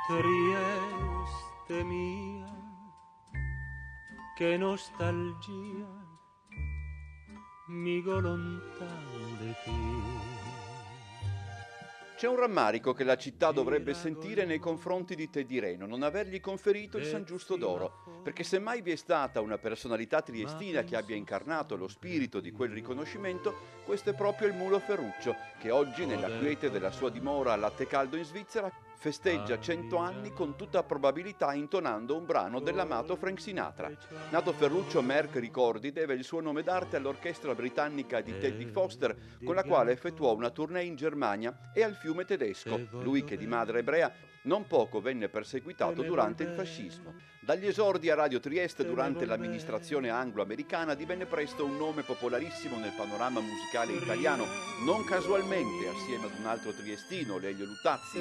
Trieste mia, che nostalgia, migo lontano di te. C'è un rammarico che la città dovrebbe sentire nei confronti di Teddy Reno, non avergli conferito il San Giusto d'Oro, perché se mai vi è stata una personalità triestina che abbia incarnato lo spirito di quel riconoscimento, questo è proprio il Mulo Ferruccio, che oggi, nella quiete della sua dimora a Latte Caldo in Svizzera, festeggia 100 anni con tutta probabilità intonando un brano dell'amato Frank Sinatra. Nato Ferruccio, Merck ricordi, deve il suo nome d'arte all'orchestra britannica di Teddy Foster, con la quale effettuò una tournée in Germania e al fiume tedesco, lui che di madre ebrea non poco venne perseguitato durante il fascismo. Dagli esordi a Radio Trieste durante l'amministrazione anglo-americana divenne presto un nome popolarissimo nel panorama musicale italiano, non casualmente assieme ad un altro triestino, Lelio Luttazzi.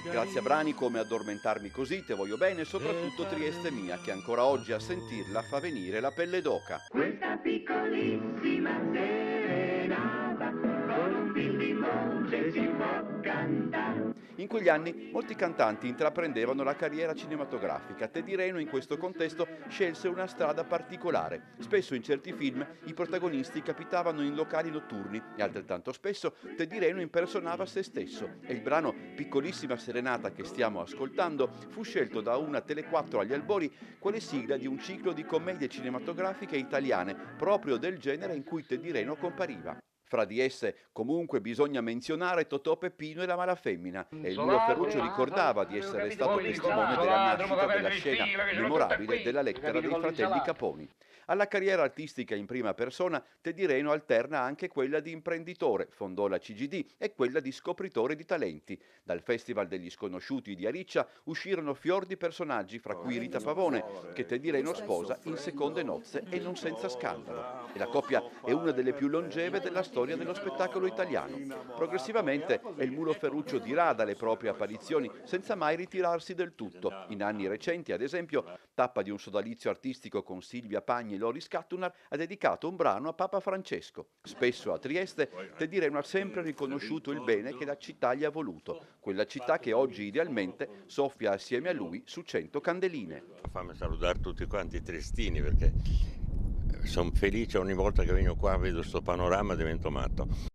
Grazie a brani come Addormentarmi così, Te voglio bene e soprattutto Trieste mia, che ancora oggi a sentirla fa venire la pelle d'oca. Questa piccolissima serenata con un limone si può cantare. In quegli anni molti cantanti intraprendevano la carriera cinematografica. Teddy Reno in questo contesto scelse una strada particolare. Spesso in certi film i protagonisti capitavano in locali notturni e altrettanto spesso Teddy Reno impersonava se stesso e il brano Piccolissima Serenata che stiamo ascoltando fu scelto da una Tele4 agli albori quale sigla di un ciclo di commedie cinematografiche italiane proprio del genere in cui Teddy Reno compariva. Fra di esse, comunque, bisogna menzionare Totò, Peppino e la Malafemmina, e il Mulo Ferruccio ricordava di essere stato testimone della nascita della scena memorabile della lettera dei fratelli Caponi. Alla carriera artistica in prima persona, Teddy Reno alterna anche quella di imprenditore, fondò la CGD, e quella di scopritore di talenti. Dal Festival degli Sconosciuti di Ariccia uscirono fior di personaggi, fra cui Rita Pavone, che Teddy Reno sposa in seconde nozze e non senza scandalo. E la coppia è una delle più longeve della storia dello spettacolo italiano. Progressivamente il Mulo Ferruccio dirà dalle proprie apparizioni senza mai ritirarsi del tutto. In anni recenti, ad esempio, tappa di un sodalizio artistico con Silvia Pagni e Loris Cattunar, ha dedicato un brano a Papa Francesco. Spesso a Trieste Teddy Reno ha sempre riconosciuto il bene che la città gli ha voluto, quella città che oggi idealmente soffia assieme a lui su 100 candeline. Fammi salutare tutti quanti i triestini perché sono felice ogni volta che vengo qua, vedo questo panorama, divento matto.